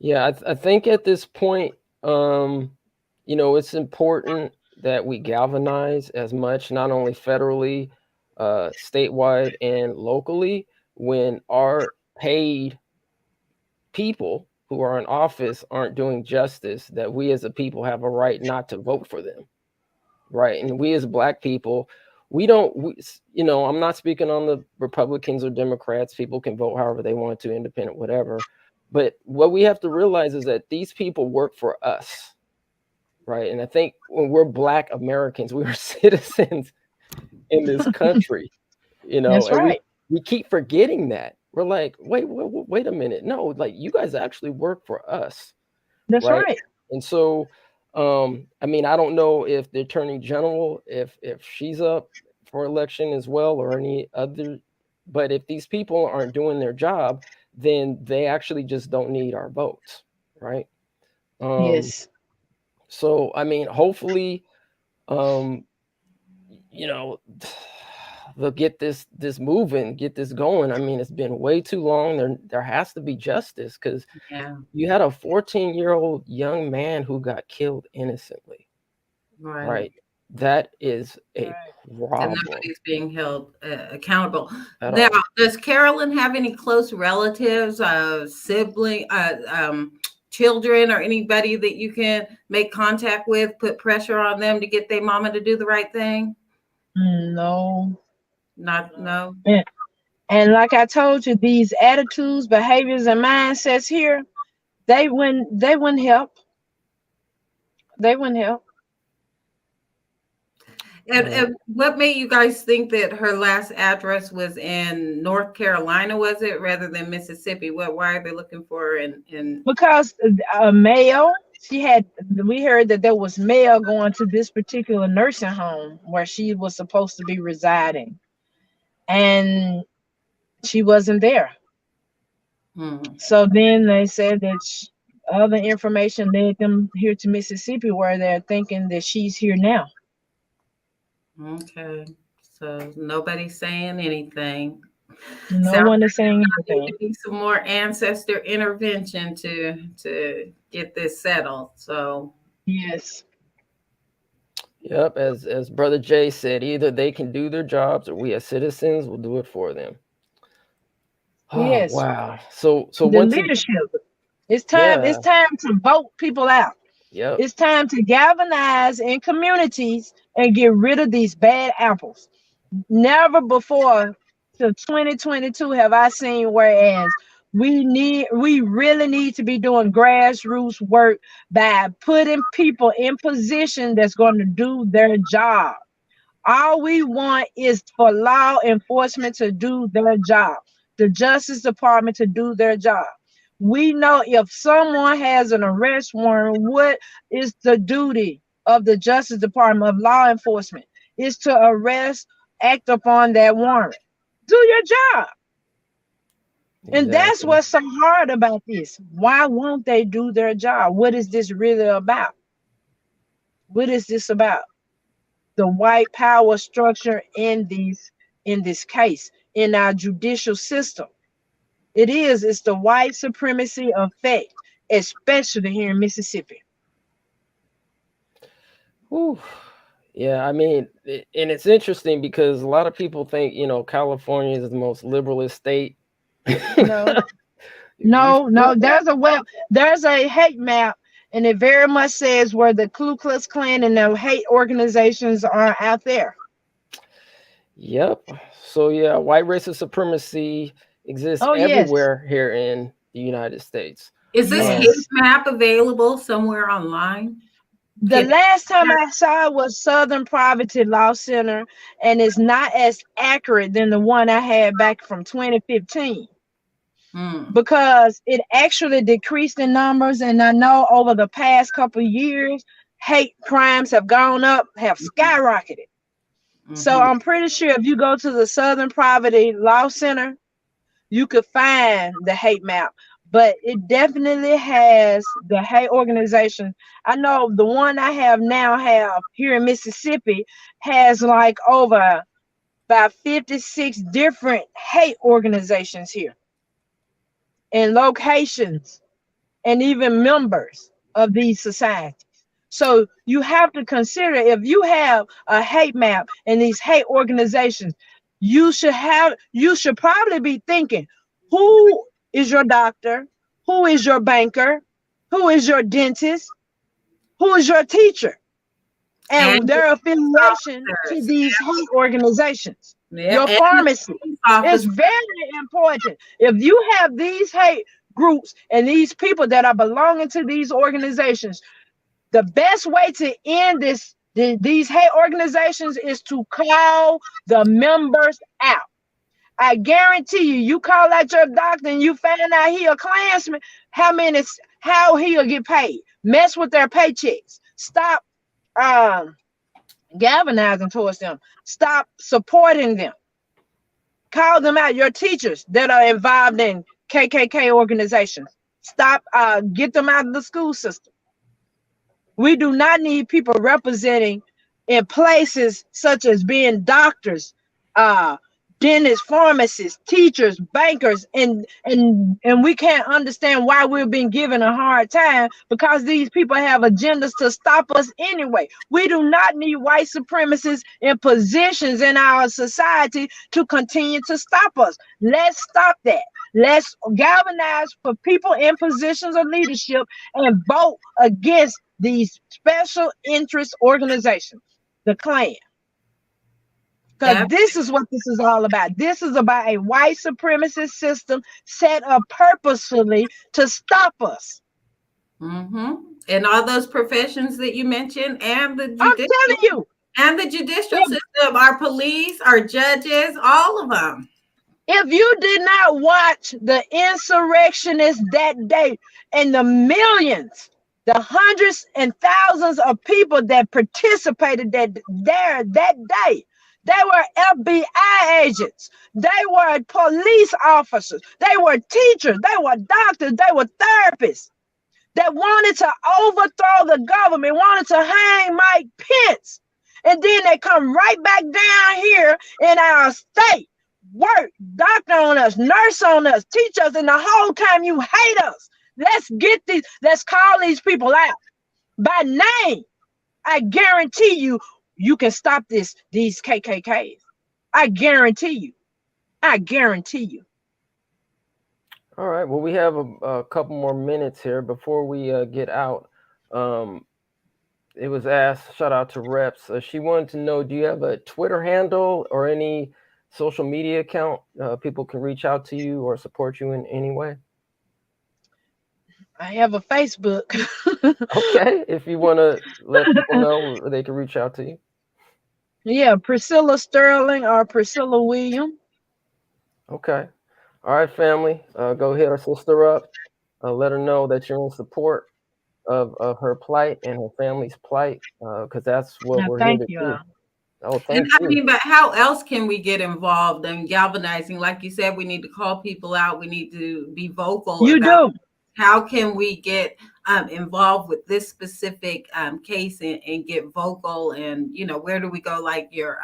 Yeah, I think at this point, it's important that we galvanize as much, not only federally, statewide and locally, when our paid people who are in office aren't doing justice, that we as a people have a right not to vote for them, right? And we as Black people, I'm not speaking on the Republicans or Democrats. People can vote however they want to, independent, whatever. But what we have to realize is that these people work for us, right? And I think when we're Black Americans, we are citizens in this country, That's right. We keep forgetting that. We're like, wait a minute. No, like, you guys actually work for us. That's right. And so, I don't know if the Attorney General, if she's up for election as well, or any other, but if these people aren't doing their job, then they actually just don't need our votes, right? Yes. So, hopefully, you know, they'll get this moving, get this going. I mean, it's been way too long. There has to be justice, because you had a 14-year-old young man who got killed innocently. Right. That is a problem. And nobody's being held accountable. Now, does Carolyn have any close relatives, sibling, children, or anybody that you can make contact with, put pressure on them to get their mama to do the right thing? No. No. And like I told you, these attitudes, behaviors, and mindsets here, they wouldn't help. They wouldn't help. And what made you guys think that her last address was in North Carolina, was it, rather than Mississippi? Why are they looking for her in? Because mail. We heard that there was mail going to this particular nursing home where she was supposed to be residing, and she wasn't there. So then they said that other information led them here to Mississippi, where they're thinking that she's here now. Okay, so nobody's saying anything. No one is saying anything. There needs some more ancestor intervention to get this settled. So yes. Yep, as Brother Jay said, either they can do their jobs, or we as citizens will do it for them. Oh, yes. Wow. So the leadership. It's time. It's time to vote people out. Yep. It's time to galvanize in communities and get rid of these bad apples. Never before till 2022 have I seen whereas we really need to be doing grassroots work by putting people in position that's going to do their job. All we want is for law enforcement to do their job, the Justice Department to do their job. We know if someone has an arrest warrant, what is the duty of the Justice Department, of law enforcement? Is to arrest, act upon that warrant. Do your job. And that's what's so hard about this. Why won't they do their job? What is this really about? What is this about? The white power structure in this case, in our judicial system. It's the white supremacy effect, especially here in Mississippi. Ooh. Yeah, I mean, and it's interesting because a lot of people think, California is the most liberalist state. No. There's a hate map, and it very much says where the Ku Klux Klan and the hate organizations are out there. Yep. So yeah, white racist supremacy exists everywhere here in the United States. Is this hate map available somewhere online? The last time I saw it was Southern Poverty Law Center, and it's not as accurate than the one I had back from 2015 because it actually decreased in numbers. And I know over the past couple of years, hate crimes have gone up, have skyrocketed. So I'm pretty sure if you go to the Southern Poverty Law Center, you could find the hate map. But it definitely has the hate organization. I know the one I have here in Mississippi has like over about 56 different hate organizations here, and locations, and even members of these societies. So you have to consider, if you have a hate map and these hate organizations, you should probably be thinking, who is your doctor? Who is your banker? Who is your dentist? Who is your teacher? And their affiliation to these hate organizations. Your pharmacy is very important. If you have these hate groups and these people that are belonging to these organizations, the best way to end these hate organizations is to call the members out. I guarantee you call out your doctor and you find out he a Klansman, how he'll get paid. Mess with their paychecks. Stop galvanizing towards them. Stop supporting them. Call them out. Your teachers that are involved in KKK organizations. Stop, get them out of the school system. We do not need people representing in places such as being doctors, dentists, pharmacists, teachers, bankers, and we can't understand why we're being given a hard time, because these people have agendas to stop us anyway. We do not need white supremacists in positions in our society to continue to stop us. Let's stop that. Let's galvanize for people in positions of leadership and vote against these special interest organizations, the Klan. Because this is what this is all about. This is about a white supremacist system set up purposefully to stop us. And all those professions that you mentioned, and the judicial, I'm telling you, and the judicial system, our police, our judges, all of them. If you did not watch the insurrectionists that day and the millions, the hundreds and thousands of people that participated that day, they were FBI agents, they were police officers, they were teachers, they were doctors, they were therapists that wanted to overthrow the government, wanted to hang Mike Pence. And then they come right back down here in our state, work, doctor on us, nurse on us, teach us, and the whole time you hate us. Let's call these people out by name. I guarantee you, you can stop these KKKs. I guarantee you. I guarantee you. All right. Well, we have a couple more minutes here before we get out. It was asked, shout out to Reps. She wanted to know, do you have a Twitter handle or any social media account people can reach out to you or support you in any way? I have a Facebook. Okay. If you want to let people know where they can reach out to you. Yeah, Priscilla Sterling or Priscilla William. Okay. All right, family. Go hit our sister up. Let her know that you're in support of her plight and her family's plight, because that's what we're here to do. Oh, thank you. I mean, but how else can we get involved in galvanizing? Like you said, we need to call people out. We need to be vocal. You do. How can we get involved with this specific case and get vocal? And, you know, where do we go? Like your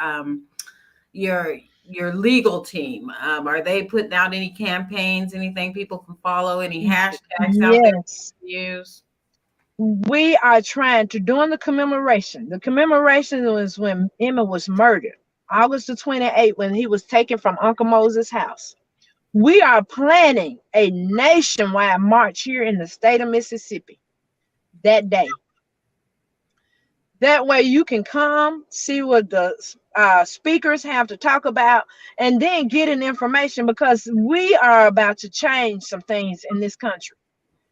legal team, are they putting out any campaigns, anything people can follow, any hashtags out there to use? We are trying to, during the commemoration was when Emmett was murdered, August the 28th, when he was taken from Uncle Moses' house. We are planning a nationwide march here in the state of Mississippi that day. That way you can come, see what the speakers have to talk about, and then get an information, because we are about to change some things in this country.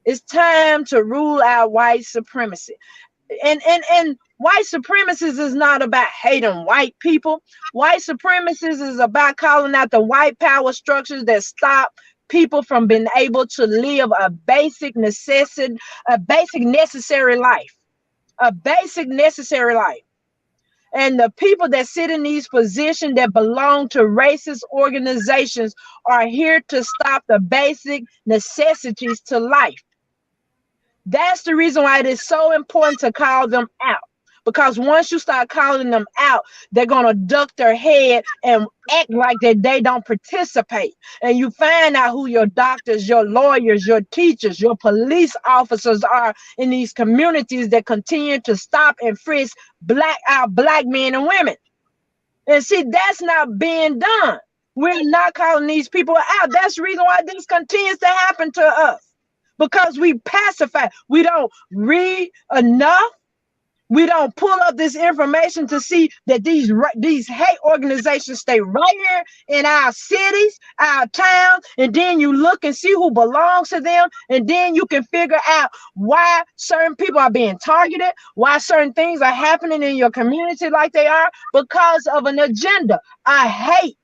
It's time to rule out white supremacy. And white supremacists is not about hating white people. White supremacists is about calling out the white power structures that stop people from being able to live a basic necessary life. A basic necessary life. And the people that sit in these positions that belong to racist organizations are here to stop the basic necessities to life. That's the reason why it is so important to call them out. Because once you start calling them out, they're going to duck their head and act like that they don't participate. And you find out who your doctors, your lawyers, your teachers, your police officers are in these communities that continue to stop and frisk our black men and women. And see, that's not being done. We're not calling these people out. That's the reason why this continues to happen to us. Because we pacify. We don't read enough. We don't pull up this information to see that these hate organizations stay right here in our cities, our towns, and then you look and see who belongs to them, and then you can figure out why certain people are being targeted, why certain things are happening in your community like they are, because of an agenda, a hate,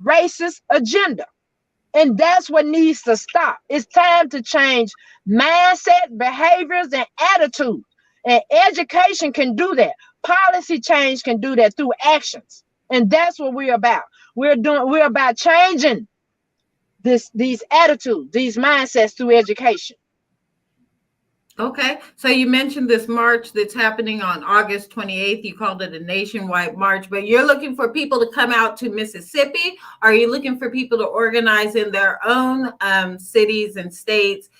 racist agenda. And that's what needs to stop. It's time to change mindset, behaviors, and attitudes. And education can do that. Policy change can do that through actions. And that's what we're about. We're about changing these attitudes, these mindsets through education. Okay, so you mentioned this march that's happening on August 28th. You called it a nationwide march, but you're looking for people to come out to Mississippi? Or are you looking for people to organize in their own cities and states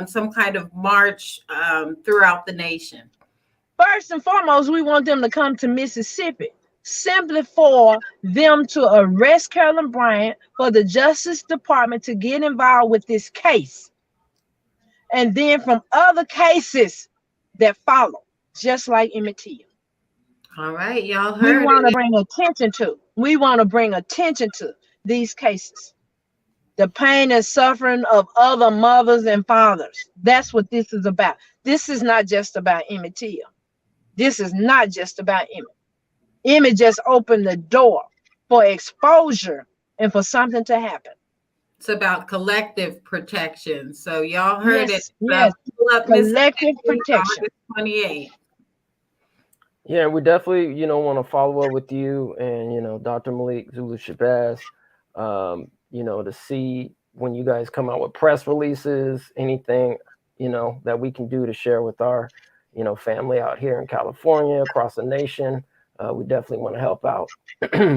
some kind of march throughout the nation? First and foremost, we want them to come to Mississippi, simply for them to arrest Carolyn Bryant, for the Justice Department to get involved with this case. And then from other cases that follow, just like Emmett Till. All right, y'all heard we want to bring attention to. We want to bring attention to these cases. The pain and suffering of other mothers and fathers. That's what this is about. This is not just about Emmett Till. This is not just about Emmett. Emmett just opened the door for exposure and for something to happen. It's about collective protection. So y'all heard yes, it. Yes, collective protection. 28. Yeah, we definitely, want to follow up with you and, Dr. Malik Zulu Shabazz, to see when you guys come out with press releases, anything, that we can do to share with our, family out here in California, across the nation. We definitely want to help out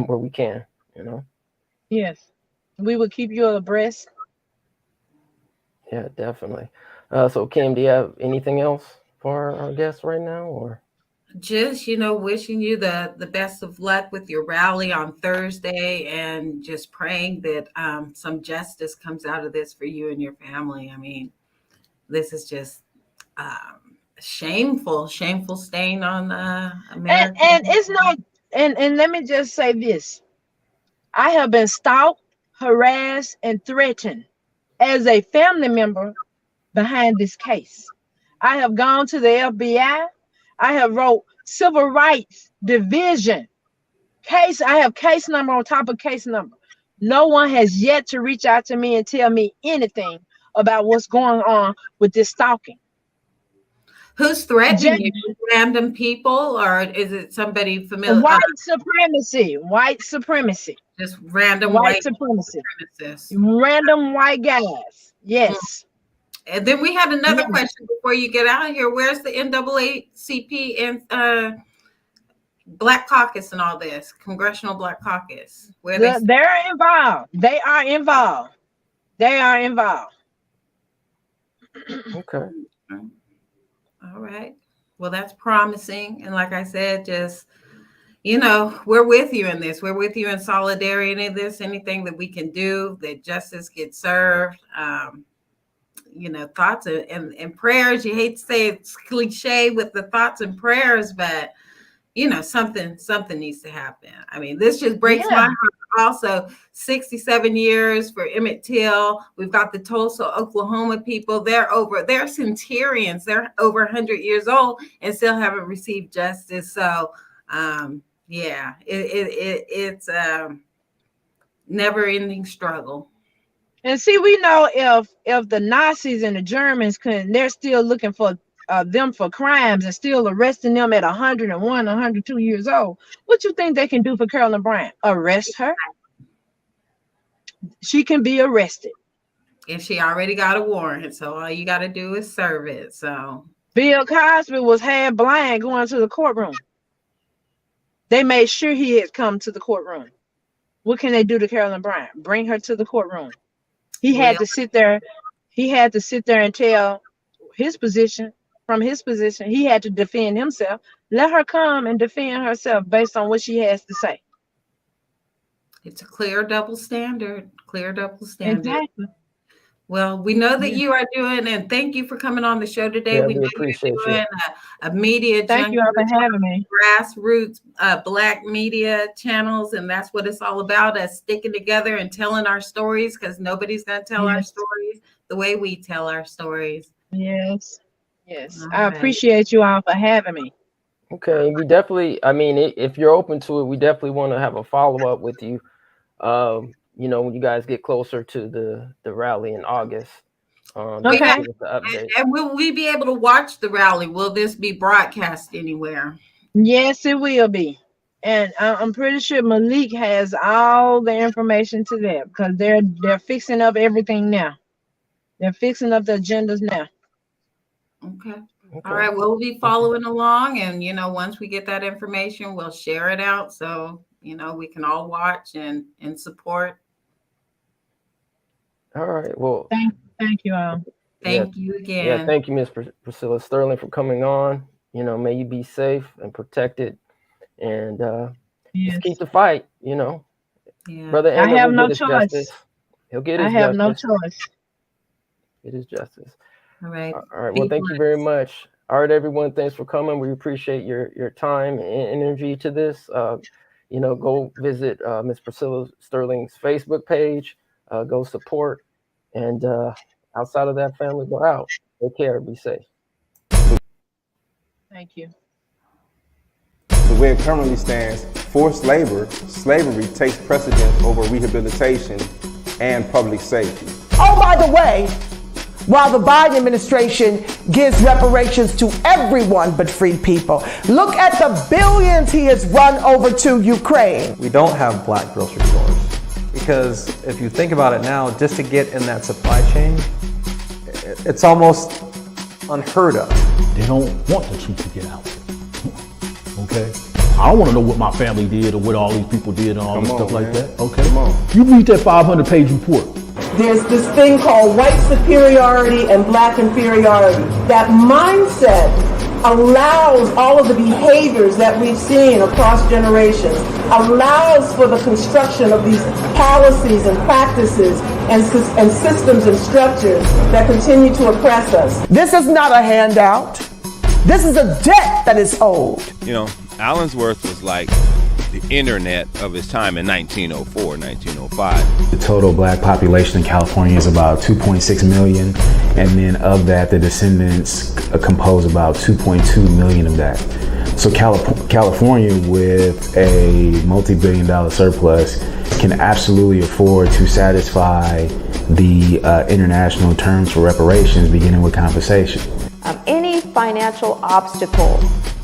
where we can, Yes. We will keep you abreast. Yeah, definitely. So Kim, do you have anything else for our guests right now, or? Just, wishing you the best of luck with your rally on Thursday, and just praying that some justice comes out of this for you and your family. I mean, this is just shameful stain on America. And it's not, and let me just say this. I have been stalked, harassed, and threatened as a family member behind this case. I have gone to the FBI. I have wrote Civil Rights Division case. I have case number on top of case number. No one has yet to reach out to me and tell me anything about what's going on with this stalking. Who's threatening you? Random people, or is it somebody familiar? White supremacy. White supremacy. Just random white supremacy. Random white guys. Yes. And then we had another question before you get out of here. Where's the NAACP and Black Caucus and all this? Congressional Black Caucus. They're involved. They are involved. They are involved. Okay. All right. Well, that's promising. And like I said, just, we're with you in this. We're with you in solidarity in this. Anything that we can do, that justice gets served. Thoughts and prayers. You hate to say it's cliche with the thoughts and prayers, but something needs to happen. I mean, this just breaks my heart. Also, 67 years for Emmett Till. We've got the Tulsa, Oklahoma people. They're centurions. They're over 100 years old and still haven't received justice. So, it's a never-ending struggle. And see, we know if the Nazis and the Germans they're still looking for them for crimes and still arresting them at 101, 102 years old. What you think they can do for Carolyn Bryant? Arrest her? She can be arrested. And she already got a warrant, so all you got to do is serve it. So Bill Cosby was half blind going to the courtroom. They made sure he had come to the courtroom. What can they do to Carolyn Bryant? Bring her to the courtroom. He had to sit there. He had to sit there and tell his position. From his position, he had to defend himself. Let her come and defend herself based on what she has to say. It's a clear double standard. Exactly. Well, we know that you are doing, and thank you for coming on the show today. Yeah, we know appreciate you're doing a media. Thank you for having me. Grassroots Black media channels, and that's what it's all about, us sticking together and telling our stories, because nobody's going to tell our stories the way we tell our stories. Yes. I appreciate you all for having me. Okay, we definitely, if you're open to it, we definitely want to have a follow-up with you. When you guys get closer to the rally in August. Okay. And will we be able to watch the rally? Will this be broadcast anywhere? Yes, it will be. And I'm pretty sure Malik has all the information to that, because they're fixing up everything now. They're fixing up the agendas now. Okay. All right. We'll be following along, and once we get that information, we'll share it out so we can all watch and support. All right. Well, thank you all. Thank you again. Yeah, thank you, Miss Priscilla Sterling, for coming on. May you be safe and protected, and just keep the fight. Yeah. Brother Emmett, I have no choice. Justice. He'll get his I have justice. no choice. Get his justice. All right. All right. Well, thank you very much. All right, everyone. Thanks for coming. We appreciate your time and energy to this. Go visit Miss Priscilla Sterling's Facebook page. Go support, and outside of that, family, go out. Take care. Be safe. Thank you. The way it currently stands, forced labor, slavery takes precedence over rehabilitation and public safety. Oh, by the way, while the Biden administration gives reparations to everyone but free people, look at the billions he has run over to Ukraine. We don't have black grocery stores because if you think about it now, just to get in that supply chain, it's almost unheard of. They don't want the truth to get out. Okay? I don't want to know what my family did or what all these people did and all this stuff like that. Okay? You read that 500-page report. There's this thing called white superiority and black inferiority. That mindset allows all of the behaviors that we've seen across generations, allows for the construction of these policies and practices and systems and structures that continue to oppress us. This is not a handout. This is a debt that is owed. Allensworth was like the internet of his time in 1904, 1905. The total black population in California is about 2.6 million, and then of that, the descendants compose about 2.2 million of that. So California, with a multi-billion-dollar surplus, can absolutely afford to satisfy the international terms for reparations, beginning with compensation. Any financial obstacle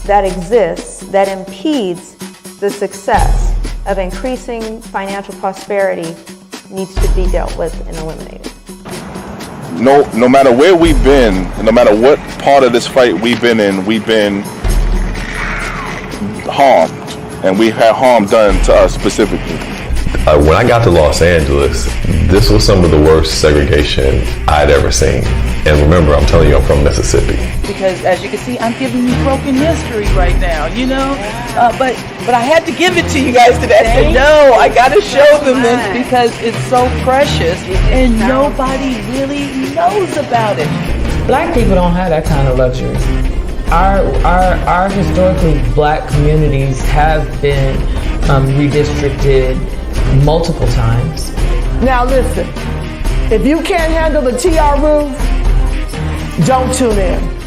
that exists that impedes the success of increasing financial prosperity needs to be dealt with and eliminated. No matter where we've been, no matter what part of this fight we've been in, we've been harmed, and we've had harm done to us specifically. When I got to Los Angeles, this was some of the worst segregation I'd ever seen. And remember, I'm telling you, I'm from Mississippi. Because as you can see, I'm giving you broken history right now, but I had to give it to you guys today. I said, no, I got to show them this because it's so precious and nobody really knows about it. Black people don't have that kind of luxury. Our historically black communities have been redistricted multiple times. Now listen, if you can't handle the TR roof, don't tune in.